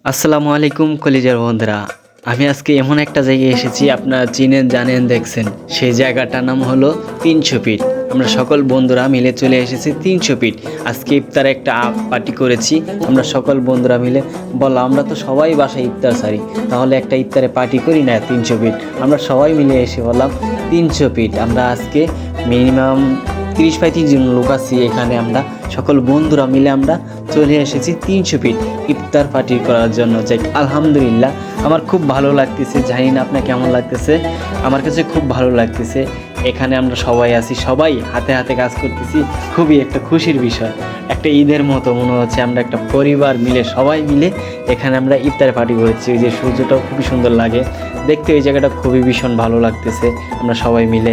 আসসালামু আলাইকুম কলিজার বন্ধুরা। আমি আজকে এমন একটা জায়গায় এসেছি, আপনারা চিনেন জানেন দেখছেন। সেই জায়গাটার নাম হলো 300 ফিট। আমরা সকল বন্ধুরা মিলে চলে এসেছি 300 ফিট। আজকে ইফতারে একটা পার্টি করেছি। আমরা সকল বন্ধুরা মিলে বললাম আমরা তো সবাই বাসায় ইফতার সারি, তাহলে একটা ইফতারে পার্টি করি না 300 ফিট। আমরা সবাই মিলে এসে বললাম 300 ফিট। আমরা আজকে মিনিমাম 30-35 জন লোক আছি এখানে। আমরা সকল বন্ধুরা মিলে আমরা চলে এসেছি 300 ফিট ইফতার পার্টি করার জন্য। যাই আলহামদুলিল্লাহ, আমার খুব ভালো লাগতেছে। জানি না আপনার কেমন লাগতেছে, আমার কাছে খুব ভালো লাগতেছে। এখানে আমরা সবাই আছি, সবাই হাতে হাতে কাজ করতেছি। খুবই একটা খুশির বিষয়, একটা ঈদের মতো মনে হচ্ছে। আমরা একটা পরিবার মিলে সবাই মিলে এখানে আমরা ইফতার পার্টি করেছি। ওই যে সূর্যটাও খুবই সুন্দর লাগে দেখতে, ওই জায়গাটা খুবই ভীষণ ভালো লাগতেছে। আমরা সবাই মিলে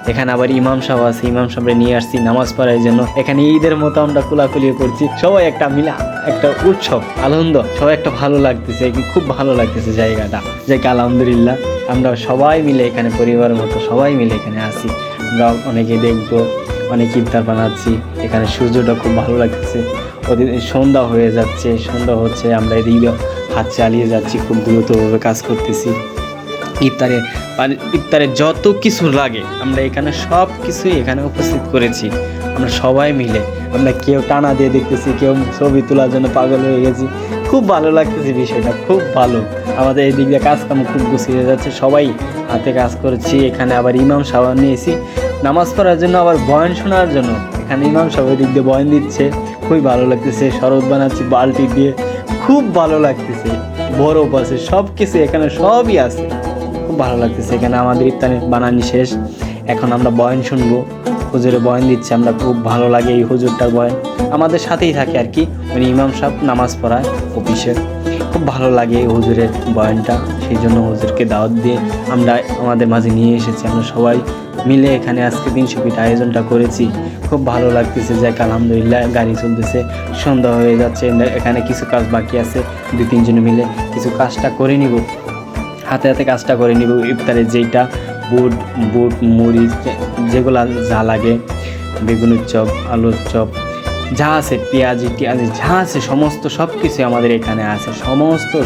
এখানে আবার ইমাম সাহেব আছে, ইমাম সাহেবরে নিয়ে আসছি নামাজ পড়ার জন্য। এখানে ঈদের মতো আমরা কোলাকুলি করছি, সবাই একটা মিলে একটা উৎসব আনন্দ, সবাই একটা ভালো লাগতেছে, খুব ভালো লাগতেছে জায়গাটা। যাই আলহামদুলিল্লাহ, আমরা সবাই মিলে এখানে পরিবারের মতো সবাই মিলে এখানে আসি। আমরা অনেকে দেখবো, অনেক ইফতার বানাচ্ছি। এখানে সূর্যটা খুব ভালো লাগতেছে। ওদের সন্ধ্যা হয়ে যাচ্ছে, সন্ধ্যা হচ্ছে, আমরা এদিকে হাত চালিয়ে যাচ্ছি, খুব দ্রুতভাবে কাজ করতেছি। ইফতারে যত কিছু লাগে আমরা এখানে সব কিছুই এখানে উপস্থিত করেছি। আমরা সবাই মিলে, আমরা কেউ টানা দিয়ে দেখতেছি, কেউ ছবি তোলার জন্য পাগল হয়ে গেছি। খুব ভালো লাগতেছে বিষয়টা, খুব ভালো। আমাদের এই দিক দিয়ে কাজকাম খুব গুছিয়ে যাচ্ছে, সবাই হাতে কাজ করেছি। এখানে আবার ইমাম সাহেব নিয়েছি নামাজ পড়ার জন্য, আবার বয়ান শোনার জন্য। এখানে ইমাম সাহেব ওই দিক দিয়ে বয়ান দিচ্ছে, খুবই ভালো লাগতেছে। শরবত বানাচ্ছি বালতি দিয়ে, খুব ভালো লাগতেছে। বরফ আছে, সব কিছু এখানে সবই আছে, খুব ভালো লাগতেছে। এখানে আমাদের ইফতারের বানানি শেষ, এখন আমরা বয়ান শুনবো। হুজুরে বয়ান দিচ্ছে, আমরা খুব ভালো লাগে এই হুজুরটার বয়ান, আমাদের সাথেই থাকে আর কি। উনি ইমাম সাহেব নামাজ পড়ায় অফিসে, খুব ভালো লাগে এই হুজুরের বয়ানটা। সেই জন্য হুজুরকে দাওয়াত দিয়ে আমরা আমাদের মাঝে নিয়ে এসেছি। আমরা সবাই মিলে এখানে আজকে 300 ফিট আয়োজনটা করেছি। খুব ভালো লাগতেছে। যাক আলহামদুলিল্লাহ, গাড়ি চলতেছে, সন্ধ্যা হয়ে যাচ্ছে। এখানে কিছু কাজ বাকি আছে, 2-3 জন মিলে কিছু কাজটা করে নিব, হাতে হাতে কাজটা করে নিব। ইফতারে যেইটা বুট মরিচ যেগুলো যা লাগে, বেগুনের চপ, আলুর চপ যা আছে, পেঁয়াজি যা আছে, সমস্ত সব কিছু আমাদের এখানে আছে।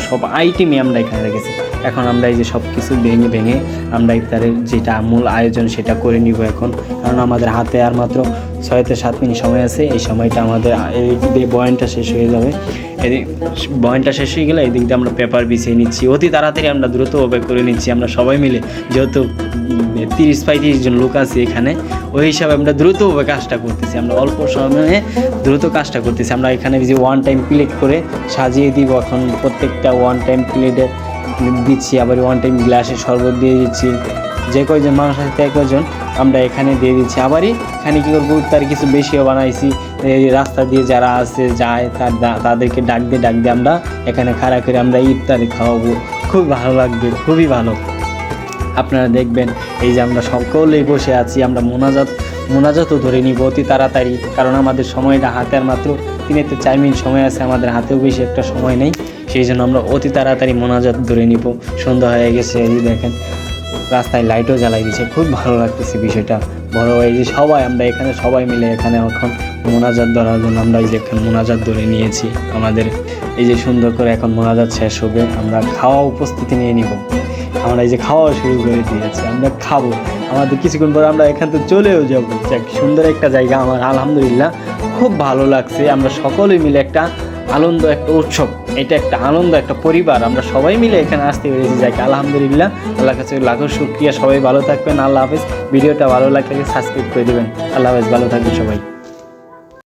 সব আইটেমই আমরা এখানে রেখেছি। এখন আমরা এই যে সব কিছু ভেঙে আমরা ইফতারের যেটা মূল আয়োজন সেটা করে নিব এখন। কারণ আমাদের হাতে আর মাত্র 6-7 মিনিট সময় আছে। এই সময়টা আমাদের এই বয়ানটা শেষ হয়ে যাবে। বয়ানটা শেষ হয়ে গেলে এই দিক দিয়ে আমরা পেপার বিছিয়ে নিচ্ছি, অতি তাড়াতাড়ি আমরা দ্রুতভাবে করে নিচ্ছি। আমরা সবাই মিলে যেহেতু 30-35 জন লোক আছে এখানে, ওই হিসাবে আমরা দ্রুতভাবে কাজটা করতেছি। আমরা অল্প সময়ে দ্রুত কাজটা করতেছি। আমরা এখানে যে ওয়ান টাইম প্লেট করে সাজিয়ে দিব। এখন প্রত্যেকটা ওয়ান টাইম প্লেটে দিচ্ছি, আবার ওয়ান টাইম গ্লাসে শরবত দিয়ে দিচ্ছি। যে কয়জন মানুষ আছে তাই কয়জন আমরা এখানে দিয়ে দিচ্ছি। আবারই এখানে কী করবো, তার কিছু বেশিও বানাইছি। এই রাস্তা দিয়ে যারা আসে যায় তাদেরকে ডাক দিয়ে আমরা এখানে খাড়া করে আমরা ইফতারি খাওয়াবো। খুব ভালো লাগবে, খুবই ভালো। আপনারা দেখবেন এই যে আমরা সকলেই বসে আছি, আমরা মোনাজাতও ধরে নিব অতি তাড়াতাড়ি। কারণ আমাদের সময়টা হাতে আর মাত্র 3-4 মিনিট সময় আছে, আমাদের হাতেও বেশি একটা সময় নেই। সেই জন্য আমরা অতি তাড়াতাড়ি মোনাজাত ধরে নিব। সন্ধ্যা হয়ে গেছে, এই যে দেখেন রাস্তায় লাইটও জ্বালাই দিয়েছে, খুব ভালো লাগতেছে বিষয়টা। বড় এই যে সবাই আমরা এখানে সবাই মিলে এখানে এখন মোনাজাত ধরার জন্য আমরা এই যে এখানে মোনাজাত ধরে নিয়েছি। আমাদের এই যে সুন্দর করে এখন মোনাজাত শেষ হবে, আমরা খাওয়া উপস্থিতি নিয়ে নিব। আমরা এই যে খাওয়া শুরু করে দিয়েছি, আমরা খাবো। আমাদের কিছুক্ষণ পর আমরা এখান থেকে চলেও যাবো। যাক, সুন্দর একটা জায়গা, আমার আলহামদুলিল্লাহ খুব ভালো লাগছে। আমরা সকলেই মিলে একটা আনন্দ, একটা উৎসব, এটা একটা আনন্দ, একটা পরিবার, আমরা সবাই মিলে এখানে আসতে পেরেছি। যাক আলহামদুলিল্লাহ, আল্লাহর কাছে লাখো শুকরিয়া। সবাই ভালো থাকবেন, আল্লাহ হাফেজ। ভিডিওটা ভালো লাগলে সাবস্ক্রাইব করে দেবেন। আল্লাহ হাফেজ, ভালো থাকবেন সবাই।